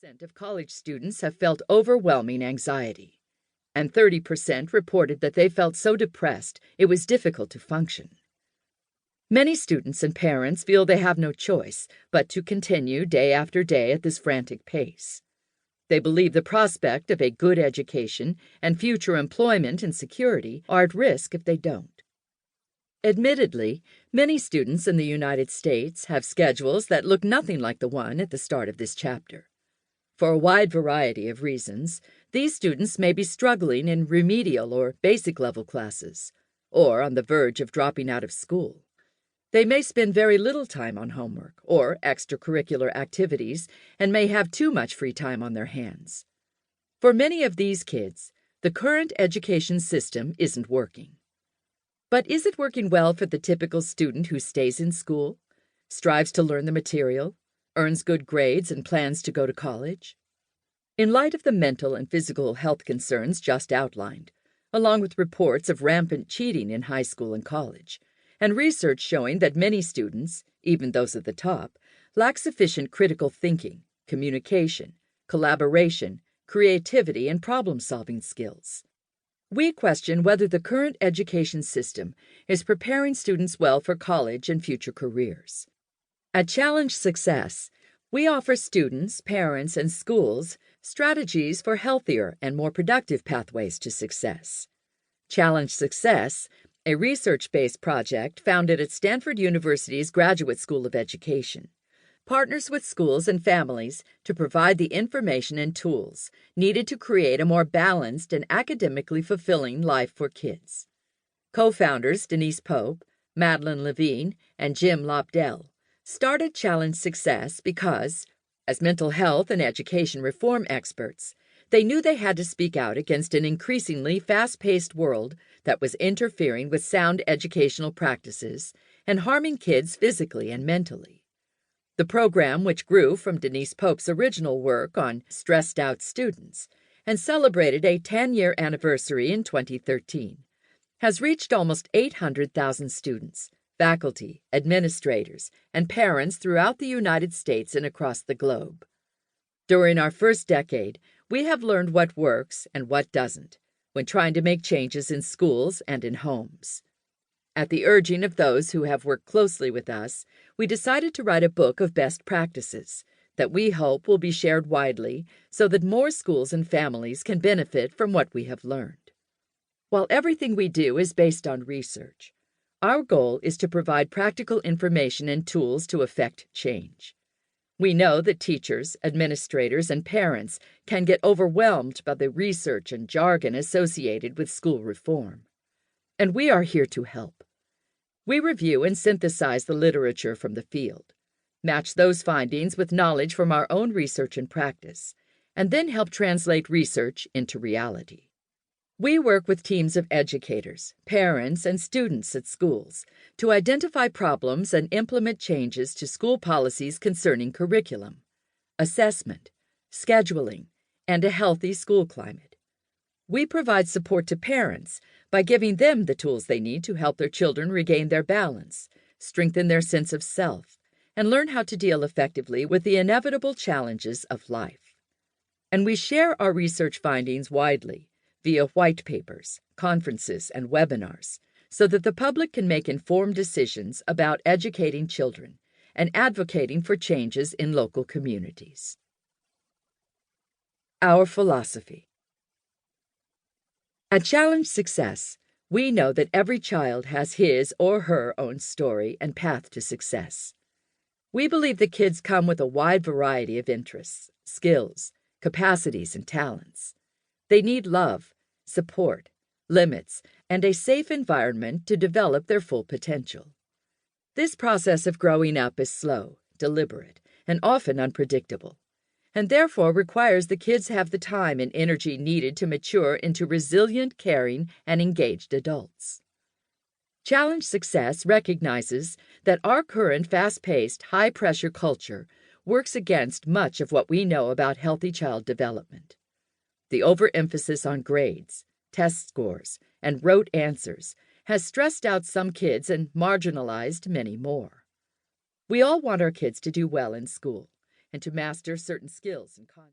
40% of college students have felt overwhelming anxiety, and 30% reported that they felt so depressed it was difficult to function. Many students and parents feel they have no choice but to continue day after day at this frantic pace. They believe the prospect of a good education and future employment and security are at risk if they don't. Admittedly, many students in the United States have schedules that look nothing like the one at the start of this chapter. For a wide variety of reasons, these students may be struggling in remedial or basic level classes, or on the verge of dropping out of school. They may spend very little time on homework or extracurricular activities and may have too much free time on their hands. For many of these kids, the current education system isn't working. But is it working well for the typical student who stays in school, strives to learn the material, earns good grades, and plans to go to college? In light of the mental and physical health concerns just outlined, along with reports of rampant cheating in high school and college, and research showing that many students, even those at the top, lack sufficient critical thinking, communication, collaboration, creativity, and problem-solving skills, we question whether the current education system is preparing students well for college and future careers. At Challenge Success, we offer students, parents, and schools strategies for healthier and more productive pathways to success. Challenge Success, a research-based project founded at Stanford University's Graduate School of Education, partners with schools and families to provide the information and tools needed to create a more balanced and academically fulfilling life for kids. Co-founders Denise Pope, Madeline Levine, and Jim Lobdell started Challenge Success because, as mental health and education reform experts, they knew they had to speak out against an increasingly fast-paced world that was interfering with sound educational practices and harming kids physically and mentally. The program, which grew from Denise Pope's original work on stressed-out students and celebrated a 10-year anniversary in 2013, has reached almost 800,000 students, faculty, administrators, and parents throughout the United States and across the globe. During our first decade, we have learned what works and what doesn't when trying to make changes in schools and in homes. At the urging of those who have worked closely with us, we decided to write a book of best practices that we hope will be shared widely so that more schools and families can benefit from what we have learned. While everything we do is based on research, our goal is to provide practical information and tools to effect change. We know that teachers, administrators, and parents can get overwhelmed by the research and jargon associated with school reform, and we are here to help. We review and synthesize the literature from the field, match those findings with knowledge from our own research and practice, and then help translate research into reality. We work with teams of educators, parents, and students at schools to identify problems and implement changes to school policies concerning curriculum, assessment, scheduling, and a healthy school climate. We provide support to parents by giving them the tools they need to help their children regain their balance, strengthen their sense of self, and learn how to deal effectively with the inevitable challenges of life. And we share our research findings widely via white papers, conferences, and webinars so that the public can make informed decisions about educating children and advocating for changes in local communities. Our philosophy. At Challenge Success, we know that every child has his or her own story and path to success. We believe that kids come with a wide variety of interests, skills, capacities, and talents. They need love, support, limits, and a safe environment to develop their full potential. This process of growing up is slow, deliberate, and often unpredictable, and therefore requires the kids have the time and energy needed to mature into resilient, caring, and engaged adults. Challenge Success recognizes that our current fast-paced, high-pressure culture works against much of what we know about healthy child development. The overemphasis on grades, test scores, and rote answers has stressed out some kids and marginalized many more. We all want our kids to do well in school and to master certain skills and concepts.